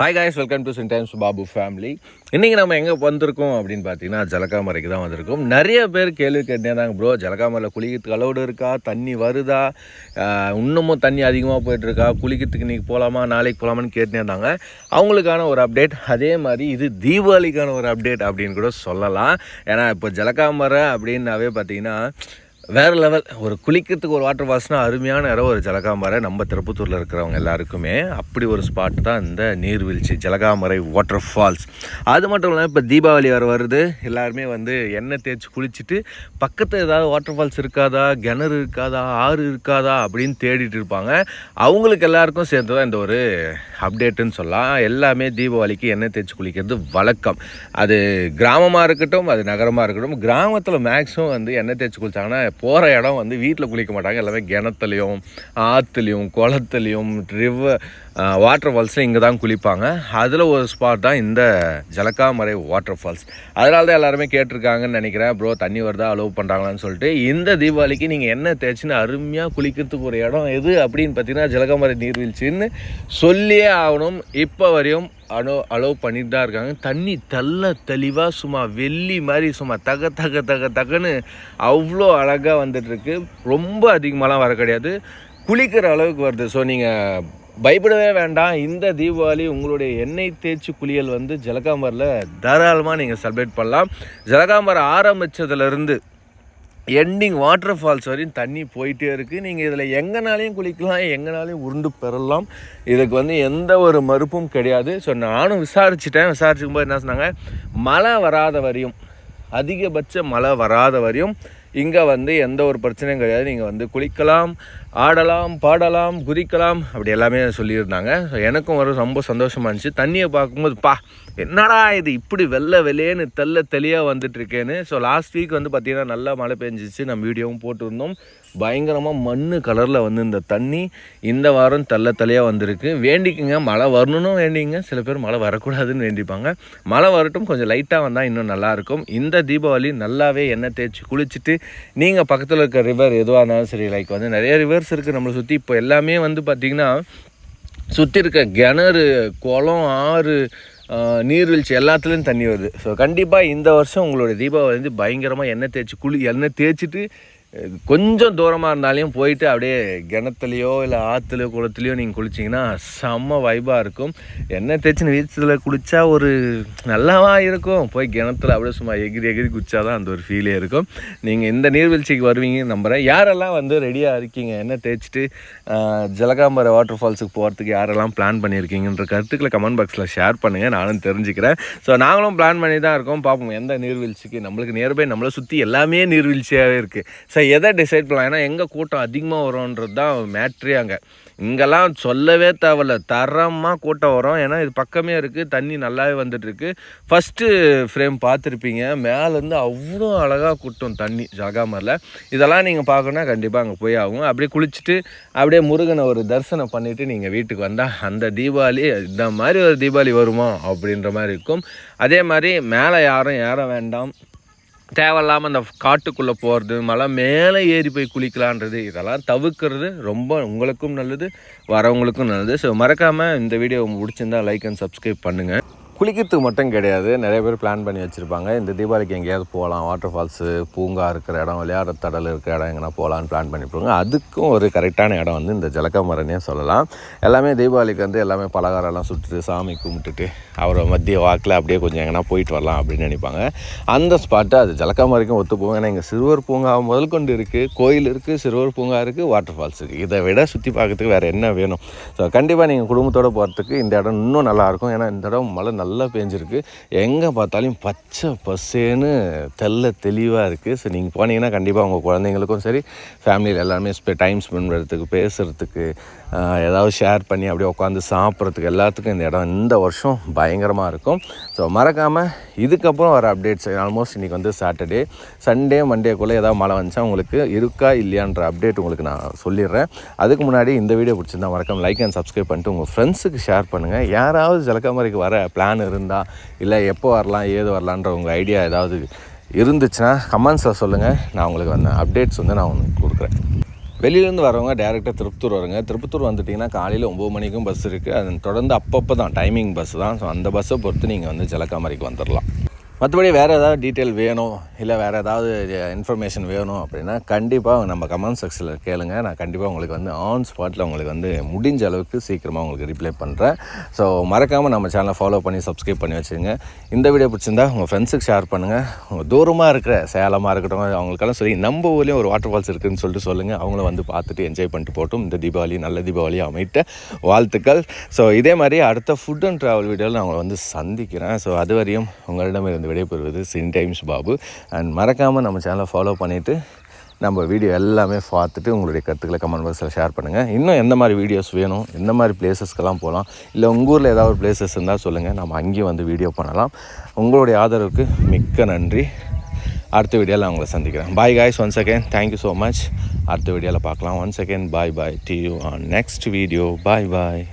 Hi guys, welcome to சின்டைம்ஸ் Babu family. இன்றைக்கி நம்ம எங்கே வந்திருக்கோம் அப்படின்னு பார்த்தீங்கன்னா ஜலகாமரைக்கு தான் வந்திருக்கோம். நிறைய பேர் கேள்வி கேட்டேதாங்க, ப்ரோ ஜலகாமரையில் குளிக்கிறதுக்கு அலோடு இருக்கா, தண்ணி வருதா, இன்னமும் தண்ணி அதிகமாக போயிட்டுருக்கா, குளிக்கிறதுக்கு இன்றைக்கி போகலாமா நாளைக்கு போகலாமான்னு கேட்டுனே இருந்தாங்க. அவங்களுக்கான ஒரு அப்டேட், அதே மாதிரி இது தீபாவளிக்கான ஒரு அப்டேட் அப்படின்னு கூட சொல்லலாம். ஏன்னா இப்போ ஜலகாமரை அப்படின்னாவே பார்த்தீங்கன்னா வேறு லெவல். ஒரு குளிக்கிறதுக்கு ஒரு வாட்டர் ஃபால்ஸ்னால் அருமையான இடம் ஒரு ஜலகாமரை. நம்ம திருப்பத்தூரில் இருக்கிறவங்க எல்லாருக்குமே அப்படி ஒரு ஸ்பாட் தான் இந்த நீர்வீழ்ச்சி ஜலகாமரை வாட்டர் ஃபால்ஸ். அது மட்டும் இல்லாமல் இப்போ தீபாவளி வருது, எல்லாருமே எண்ணெய் தேய்ச்சி குளிச்சுட்டு பக்கத்தில் ஏதாவது வாட்டர் ஃபால்ஸ் இருக்காதா, கிணறு இருக்காதா, ஆறு இருக்காதா அப்படின்னு தேடிட்டு இருப்பாங்க. அவங்களுக்கு எல்லாருக்கும் சேர்ந்து தான் இந்த ஒரு அப்டேட்டுன்னு சொல்லலாம். எல்லாமே தீபாவளிக்கு எண்ணெய் தேய்ச்சி குளிக்கிறது வழக்கம். அது கிராமமாக இருக்கட்டும், அது நகரமாக இருக்கட்டும். கிராமத்தில் மேக்ஸிமம் எண்ணெய் தேய்ச்சி குளித்தாங்கன்னா போகிற இடம் வீட்டில் குளிக்க மாட்டாங்க. எல்லாமே கிணத்துலையும் ஆற்றுலையும் குளத்துலையும் வாட்டர் ஃபால்ஸில் இங்கே தான் குளிப்பாங்க. அதில் ஒரு ஸ்பாட் தான் இந்த ஜலகாமரை வாட்டர் ஃபால்ஸ். அதனால தான் எல்லாருமே கேட்டிருக்காங்கன்னு நினைக்கிறேன், ப்ரோ தண்ணி வருதா அலோவ் பண்ணுறாங்களான்னு சொல்லிட்டு. இந்த தீபாவளிக்கு நீங்கள் என்ன தேய்ச்சின்னு அருமையாக குளிக்கிறதுக்கு ஒரு இடம் எது அப்படின்னு பார்த்தீங்கன்னா ஜலகாமரை நீர்வீழ்ச்சின்னு சொல்லியே ஆகணும். இப்போ வரையும் அலோவ் பண்ணிட்டு தான் இருக்காங்க. தண்ணி தெளிவாக சும்மா வெள்ளி மாதிரி சும்மா தகன்னு அவ்வளோ அழகாக வந்துட்டுருக்கு. ரொம்ப அதிகமாகலாம் வர கிடையாது, குளிக்கிற அளவுக்கு வருது. ஸோ நீங்கள் பயப்படவே வேண்டாம். இந்த தீபாவளி உங்களுடைய எண்ணெய் தேய்ச்சி குளியல் ஜலகாமரில் தாராளமாக நீங்கள் செலிப்ரேட் பண்ணலாம். ஜலகாமரை ஆரம்பித்ததுலேருந்து எண்டிங் வாட்டர் ஃபால்ஸ் வரையும் தண்ணி போயிட்டே இருக்குது. நீங்கள் இதில் எங்கேனாலையும் குளிக்கலாம், எங்கேனாலையும் உருண்டு பெறலாம். இதுக்கு எந்த ஒரு மறுப்பும் கிடையாது. ஸோ நானும் விசாரிச்சுக்கும் போது என்ன சொன்னாங்க, மழை வராத வரையும், அதிகபட்ச மழை வராத வரையும் இங்கே எந்த ஒரு பிரச்சனையும் கிடையாது. நீங்கள் குளிக்கலாம், ஆடலாம், பாடலாம், குதிக்கலாம், அப்படி எல்லாமே சொல்லியிருந்தாங்க. ஸோ எனக்கும் ரொம்ப சந்தோஷமாக இருந்துச்சு. தண்ணியை பார்க்கும்போது என்னடா இது இப்படி வெள்ளையேன்னு தெளியாக வந்துட்டுருக்கேன்னு. ஸோ லாஸ்ட் வீக் பார்த்திங்கன்னா நல்லா மழை பெஞ்சிச்சு, நம்ம வீடியோவும் போட்டிருந்தோம். பயங்கரமாக மண் கலரில் இந்த தண்ணி இந்த வாரம் தெளியாக வந்திருக்கு. வேண்டிக்குங்க, மழை வரணும்னு வேண்டிங்க. சில பேர் மழை வரக்கூடாதுன்னு வேண்டிப்பாங்க. மழை வரட்டும், கொஞ்சம் லைட்டாக வந்தால் இன்னும் நல்லாயிருக்கும். இந்த தீபாவளி நல்லாவே எண்ணெய் தேய்ச்சி குளிச்சுட்டு நீங்கள் பக்கத்தில் இருக்க ரிவர் எதுவாக இருந்தாலும் சரி, லைக் நிறைய ரிவர்ஸ் இருக்குது நம்மளை சுற்றி. இப்போ எல்லாமே பார்த்திங்கன்னா சுற்றி இருக்க கிணறு, குளம், ஆறு, நீர்வீழ்ச்சி எல்லாத்துலேயும் தண்ணி வருது. ஸோ கண்டிப்பாக இந்த வருஷம் உங்களுடைய தீபாவளி பயங்கரமாக எண்ணெய் தேய்ச்சிட்டு கொஞ்சம் தூரமாக இருந்தாலையும் போயிட்டு அப்படியே கிணத்துலையோ இல்லை ஆற்றுலையோ குளத்துலையோ நீங்கள் குளிச்சிங்கன்னா செம்ம வைபாக இருக்கும். எண்ணெய் தேய்ச்சின்னு வீச்சில் குளித்தா ஒரு நல்லாவா இருக்கும். போய் கிணத்துல அப்படியே சும்மா எகிரி குதிச்சா தான் அந்த ஒரு ஃபீலே இருக்கும். நீங்கள் இந்த நீர்வீழ்ச்சிக்கு வருவீங்கன்னு நம்புகிறேன். யாரெல்லாம் ரெடியாக இருக்கீங்க எண்ணெய் தேய்ச்சிட்டு ஜலகாமரை வாட்டர் ஃபால்ஸுக்கு போகிறதுக்கு யாரெல்லாம் பிளான் பண்ணியிருக்கீங்கன்ற கருத்துக்களை கமெண்ட் பாக்ஸில் ஷேர் பண்ணுங்கள், நானும் தெரிஞ்சுக்கிறேன். ஸோ நாங்களும் பிளான் பண்ணி தான் இருக்கோம். பார்ப்போம் எந்த நீர்வீழ்ச்சிக்கு. நம்மளுக்கு நியர்பை நம்மளை சுற்றி எல்லாமே நீர்வீழ்ச்சியாகவே இருக்குது. ஸோ எதை டிசைட் பண்ணலாம், ஏன்னா எங்கே கூட்டம் அதிகமாக வரும்ன்றது தான் மேட்ரே. இங்கெல்லாம் சொல்லவே தேவையில்ல, தரமாக கூட்டம் வரும். ஏன்னா இது பக்கமே இருக்குது, தண்ணி நல்லாவே வந்துட்டுருக்கு. ஃபஸ்ட்டு ஃப்ரேம் பார்த்துருப்பீங்க, மேலேருந்து அவ்வளோ அழகாக கூட்டம் தண்ணி ஜலகாமரில். இதெல்லாம் நீங்கள் பார்க்கணுன்னா கண்டிப்பாக அங்கே போய் ஆகும். அப்படியே குளிச்சுட்டு அப்படியே முருகனை ஒரு தரிசனம் பண்ணிவிட்டு நீங்கள் வீட்டுக்கு வந்தால் அந்த தீபாவளி இந்த மாதிரி ஒரு தீபாவளி வருமா அப்படின்ற மாதிரி இருக்கும். அதே மாதிரி மேலே யாரும் ஏற வேண்டாம், தேவையில்லாமல் அந்த காட்டுக்குள்ளே போகிறது, மலை மேலே ஏறி போய் குளிக்கலான்றது, இதெல்லாம் தவிர்க்கிறது ரொம்ப உங்களுக்கும் நல்லது, வரவங்களுக்கும் நல்லது. ஸோ மறக்காமல் இந்த வீடியோ பிடிச்சிருந்தால் லைக் அண்ட் சப்ஸ்கிரைப் பண்ணுங்கள். குளிக்கிறதுக்கு மட்டும் கிடையாது, நிறைய பேர் பிளான் பண்ணி வச்சுருப்பாங்க இந்த தீபாவளிக்கு எங்கேயாவது போகலாம், வாட்டர் ஃபால்ஸு, பூங்கா இருக்கிற இடம், விளையாடுற தடல் இருக்கிற இடம் எங்கன்னா போகலான்னு பிளான் பண்ணியிருப்பாங்க. அதுக்கும் ஒரு கரெக்டான இடம் இந்த ஜலகாமரைனே சொல்லலாம். எல்லாமே தீபாவளிக்கு எல்லாமே பலகாரம்லாம் சுட்டுட்டு சாமி கும்பிட்டுட்டு அவரை மத்திய வாக்கில் அப்படியே கொஞ்சம் எங்கன்னா போயிட்டு வரலாம் அப்படின்னு நினைப்பாங்க. அந்த ஸ்பாட்டு அது ஜலகாமரைக்கும் ஒத்து போகும். ஏன்னா இங்கே சிறுவர் பூங்கா முதல் கொண்டு இருக்குது, கோயில் இருக்குது, சிறுவர் பூங்கா இருக்குது, வாட்டர் ஃபால்ஸ் இருக்குது. இதை விட சுற்றி பார்க்கறதுக்கு வேறு என்ன வேணும்? ஸோ கண்டிப்பாக நீங்கள் குடும்பத்தோடு போகிறதுக்கு இந்த இடம் இன்னும் நல்லாயிருக்கும். ஏன்னா இந்த இடம் மழை நல்லா பேஞ்சிருக்கு, எங்கே பார்த்தாலும் பச்சை பசேன்னு தெளிவாக இருக்குது. ஸோ நீங்கள் போனீங்கன்னா கண்டிப்பாக உங்கள் குழந்தைங்களுக்கும் சரி, ஃபேமிலியில் எல்லாருமே டைம் ஸ்பெண்ட் பண்ணுறதுக்கு, பேசுகிறதுக்கு, ஏதாவது ஷேர் பண்ணி அப்படியே உட்காந்து சாப்பிட்றதுக்கு எல்லாத்துக்கும் இந்த இடம் இந்த வருஷம் பயங்கரமாக இருக்கும். ஸோ மறக்காமல் இதுக்கப்புறம் வர அப்டேட்ஸ், ஆல்மோஸ்ட் இன்றைக்கி சாட்டர்டே, சண்டே, மண்டேக்குள்ளே ஏதாவது மழை வந்துச்சா உங்களுக்கு இருக்கா இல்லையான்ற அப்டேட் உங்களுக்கு நான் சொல்லிடுறேன். அதுக்கு முன்னாடி இந்த வீடியோ பிடிச்சிருந்தா மறக்காமல் லைக் அண்ட் சப்ஸ்கிரைப் பண்ணிட்டு உங்கள் ஃப்ரெண்ட்ஸுக்கு ஷேர் பண்ணுங்கள். யாராவது ஜலகாமரைக்கு வர பிளான் இருந்தால், இல்லை எப்போ வரலாம் ஏது வரலான்ற உங்கள் ஐடியா ஏதாவது இருந்துச்சுன்னா கமெண்ட்ஸில் சொல்லுங்கள். நான் உங்களுக்கு அப்டேட்ஸ் நான் உங்களுக்கு கொடுக்குறேன். வெளியிலேருந்து வரவங்க டேரெக்டாக திருப்பத்தூர் வருங்க. திருப்பத்தூர் வந்துட்டிங்கன்னா காலையில் 9 மணிக்கும் பஸ் இருக்குது. அது தொடர்ந்து அப்பப்போ தான் டைமிங் பஸ் தான். ஸோ அந்த பஸ்ஸை பொறுத்து நீங்கள் வந்து ஜலகாமரைக்கு வந்துடலாம். மற்றபடி வேறு ஏதாவது டீட்டெயில் வேணும், இல்லை வேறு ஏதாவது இன்ஃபர்மேஷன் வேணும் அப்படின்னா கண்டிப்பாக நம்ம கமெண்ட் செக்ஷனில் கேளுங்க. நான் கண்டிப்பாக உங்களுக்கு வந்து ஆன் ஸ்பாட்டில் உங்களுக்கு வந்து முடிஞ்ச அளவுக்கு சீக்கிரமாக உங்களுக்கு ரிப்ளை பண்ணுறேன். ஸோ மறக்காமல் நம்ம சேனலை ஃபாலோ பண்ணி சப்ஸ்கிரைப் பண்ணி வச்சுருங்க. இந்த வீடியோ பிடிச்சிருந்தா உங்கள் ஃப்ரெண்ட்ஸுக்கு ஷேர் பண்ணுங்கள். உங்கள் தூரமாக இருக்கிற சேலமாக இருக்கட்டும், அவங்களுக்கெல்லாம் சரி நம்ம ஊர்லேயும் ஒரு வாட்டர் ஃபால்ஸ் இருக்குதுன்னு சொல்லிட்டு சொல்லுங்கள். அவங்களும் வந்து பார்த்துட்டு என்ஜாய் பண்ணிட்டு போட்டும். இந்த தீபாவளி நல்ல தீபாவளியாக அமைட்ட வாழ்த்துக்கள். ஸோ இதே மாதிரி அடுத்த ஃபுட் அண்ட் ட்ராவல் வீடியோவில் நான் உங்களை வந்து சந்திக்கிறேன். ஸோ அது வரையும் உங்களிடம் இருந்து விடைபெறுவது சின் டைம்ஸ் பாபு. அண்ட் மறக்காமல் நம்ம சேனலை ஃபாலோ பண்ணிவிட்டு நம்ம வீடியோ எல்லாமே பார்த்துட்டு உங்களுடைய கருத்துக்களை கமெண்ட் பாக்ஸில் ஷேர் பண்ணுங்கள். இன்னும் எந்த மாதிரி வீடியோஸ் வேணும், எந்த மாதிரி பிளேசஸ்க்கெல்லாம் போகலாம், இல்லை உங்கள் ஊரில் ஏதாவது ஒரு பிளேசஸ் இருந்தால் சொல்லுங்கள், நம்ம அங்கேயும் வந்து வீடியோ பண்ணலாம். உங்களுடைய ஆதரவுக்கு மிக்க நன்றி. அடுத்த வீடியோவில் நான் உங்களை சந்திக்கிறேன். Bye guys, once again thank you so much. அடுத்த வீடியோவில் பார்க்கலாம். Once again bye see you on next video. Bye.